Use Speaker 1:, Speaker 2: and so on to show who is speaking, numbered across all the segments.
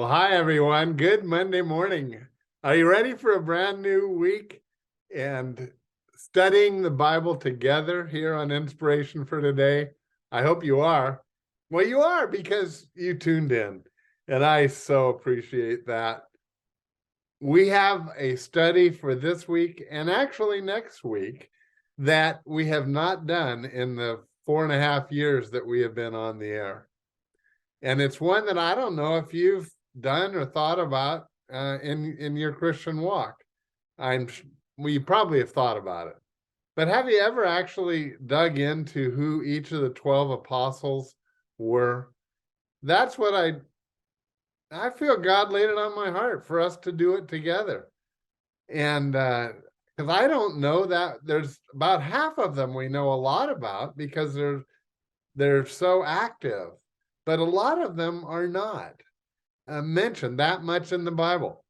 Speaker 1: Well, hi, everyone. Good Monday morning. Are you ready for a brand new week and studying the Bible together here on Inspiration for Today? I hope you are. Well, you are because you tuned in, and I so appreciate that. We have a study for this week and actually next week that we have not done in the 4.5 years that we have been on the air. And it's one that I don't know if you've done or thought about in your Christian walk. We probably have thought about it, but have you ever actually dug into who each of the 12 apostles were? That's what I feel God laid it on my heart for us to do it together. And because I don't know that there's about half of them we know a lot about because they're so active, but a lot of them are not mentioned that much in the Bible.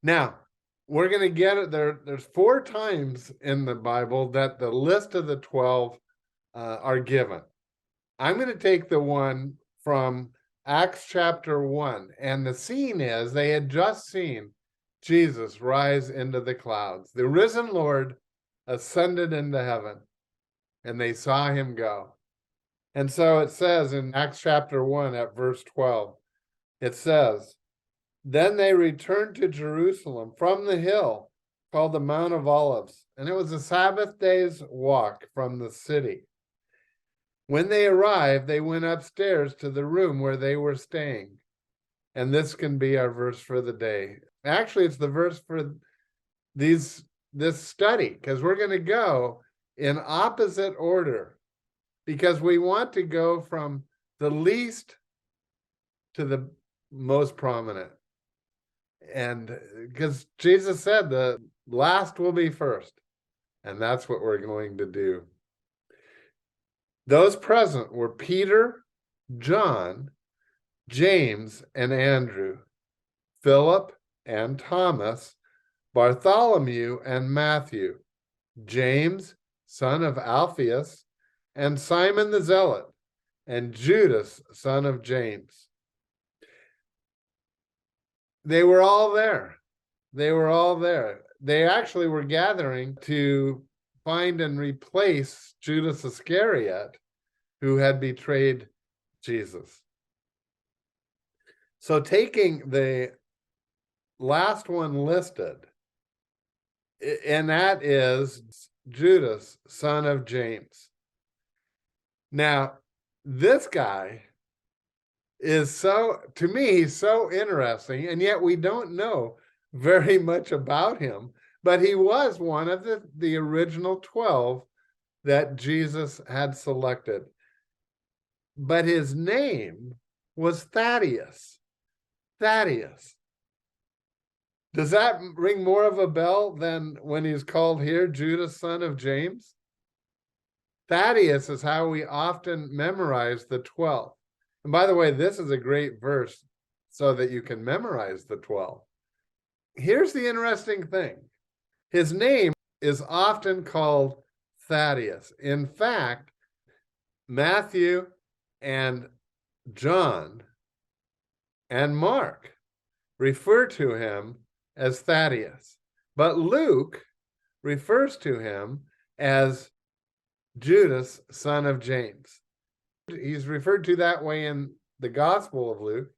Speaker 1: Now, we're going to get it there. There's 4 times in the Bible that the list of the 12 are given. I'm going to take the one from Acts chapter 1, and the scene is they had just seen Jesus rise into the clouds. The risen Lord ascended into heaven, and they saw him go. And so it says in Acts chapter 1 at verse 12, it says, "Then they returned to Jerusalem from the hill called the Mount of Olives, and it was a Sabbath day's walk from the city. When they arrived, they went upstairs to the room where they were staying." And this can be our verse for the day. Actually, it's the verse for this study, because we're going to go in opposite order, because we want to go from the least to the most prominent. And because Jesus said the last will be first, and that's what we're going to do. Those present were Peter, John, James and Andrew, Philip and Thomas, Bartholomew and Matthew, James, son of Alphaeus, and Simon the Zealot, and Judas, son of James. They were all there. They were all there. They actually were gathering to find and replace Judas Iscariot, who had betrayed Jesus. So taking the last one listed, and that is Judas, son of James. Now, this guy is to me, he's so interesting, and yet we don't know very much about him, but he was one of the original 12 that Jesus had selected. But his name was Thaddeus. Thaddeus. Does that ring more of a bell than when he's called here Judas, son of James? Thaddeus is how we often memorize the 12. And by the way, this is a great verse so that you can memorize the 12. Here's the interesting thing. His name is often called Thaddeus. In fact, Matthew and John and Mark refer to him as Thaddeus, but Luke refers to him as Judas, son of James. He's referred to that way in the Gospel of Luke,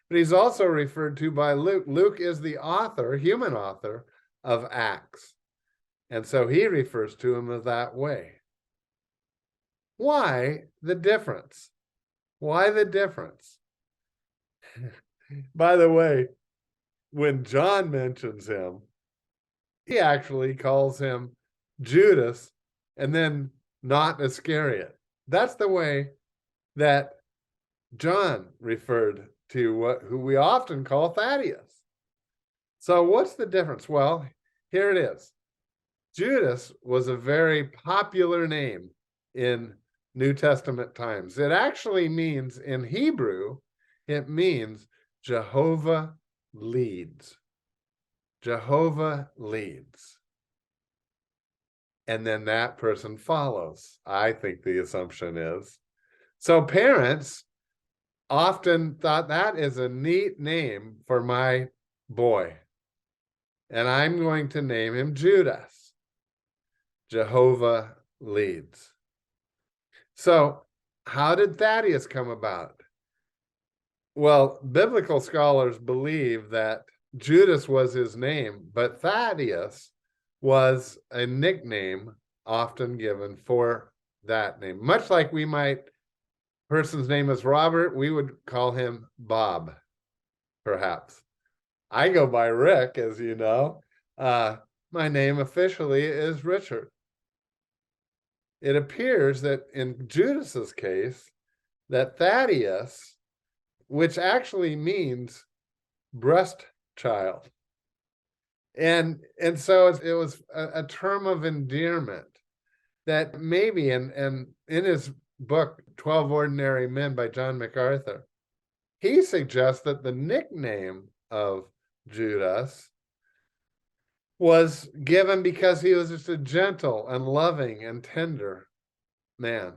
Speaker 1: but he's also referred to by Luke. Luke is the author, human author, of Acts, and so he refers to him as that way. Why the difference? Why the difference? By the way, when John mentions him, he actually calls him Judas and then not Iscariot. That's the way that John referred to who we often call Thaddeus. So what's the difference? Well, here it is. Judas was a very popular name in New Testament times. It actually means, in Hebrew, it means Jehovah leads. Jehovah leads. And then that person follows, I think the assumption is. So parents, often thought that is a neat name for my boy. And I'm going to name him Judas. Jehovah leads. So, how did Thaddeus come about? Well, biblical scholars believe that Judas was his name, but Thaddeus was a nickname often given for that name. Much like we might, person's name is Robert, we would call him Bob, perhaps. I go by Rick, as you know. My name officially is Richard. It appears that in Judas's case, that Thaddeus, which actually means breast child, and so it was a term of endearment that maybe, and in his book 12 Ordinary Men by John MacArthur, he suggests that the nickname of Judas was given because he was just a gentle and loving and tender man,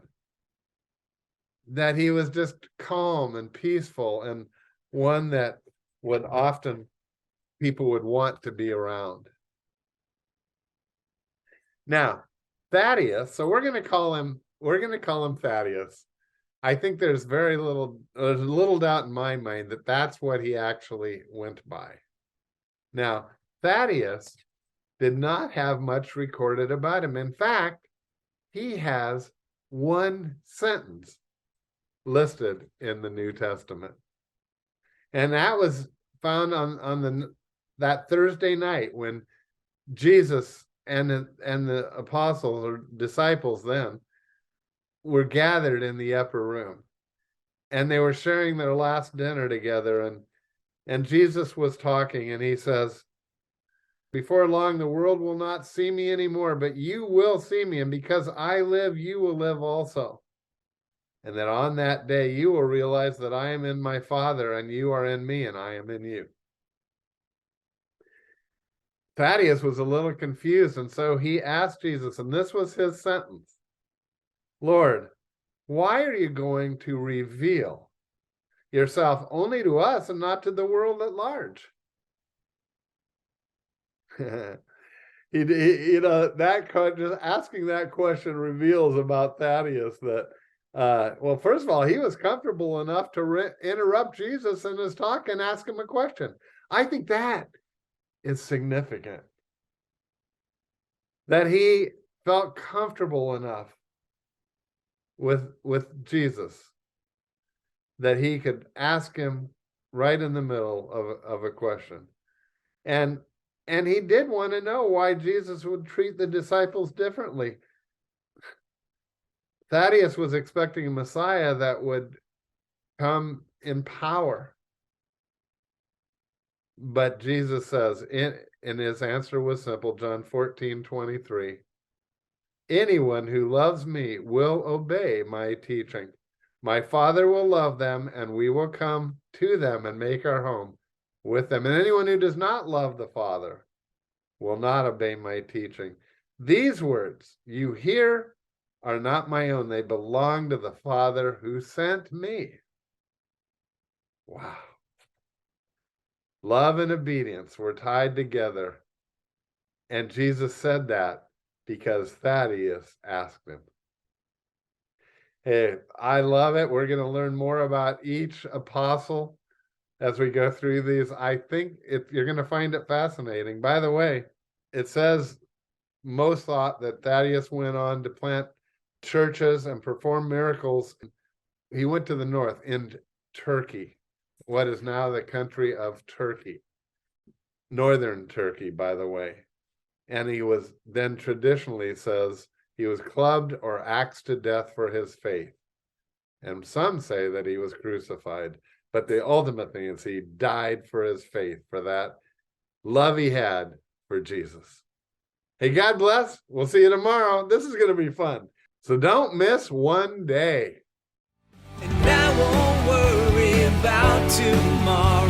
Speaker 1: that he was just calm and peaceful, and one that would often people would want to be around. Now, Thaddeus, so we're going to call him Thaddeus. I think there's a little doubt in my mind that that's what he actually went by. Now, Thaddeus did not have much recorded about him. In fact, he has one sentence listed in the New Testament. And that was found on that Thursday night when Jesus and the apostles or disciples then were gathered in the upper room. And they were sharing their last dinner together. And Jesus was talking, and he says, "Before long, the world will not see me anymore, but you will see me. And because I live, you will live also. And that on that day, you will realize that I am in my Father, and you are in me, and I am in you." Thaddeus was a little confused, and so he asked Jesus, and this was his sentence: "Lord, why are you going to reveal yourself only to us and not to the world at large?" Just asking that question reveals about Thaddeus that, well, first of all, he was comfortable enough to interrupt Jesus in his talk and ask him a question. I think that is significant, that he felt comfortable enough with Jesus that he could ask him right in the middle of a question. And he did want to know why Jesus would treat the disciples differently. Thaddeus was expecting a Messiah that would come in power. But Jesus says, and his answer was simple, John 14:23, "Anyone who loves me will obey my teaching. My Father will love them, and we will come to them and make our home with them. And anyone who does not love the Father will not obey my teaching. These words you hear are not my own. They belong to the Father who sent me." Wow. Love and obedience were tied together. And Jesus said that because Thaddeus asked him. Hey, I love it. We're going to learn more about each apostle as we go through these. I think you're going to find it fascinating. By the way, it says most thought that Thaddeus went on to plant churches and perform miracles. He went to the north in Turkey, what is now the country of Turkey, northern Turkey, by the way. And he was then traditionally says he was clubbed or axed to death for his faith. And some say that he was crucified. But the ultimate thing is he died for his faith, for that love he had for Jesus. Hey, God bless. We'll see you tomorrow. This is going to be fun. So don't miss one day.
Speaker 2: And I won't worry about tomorrow.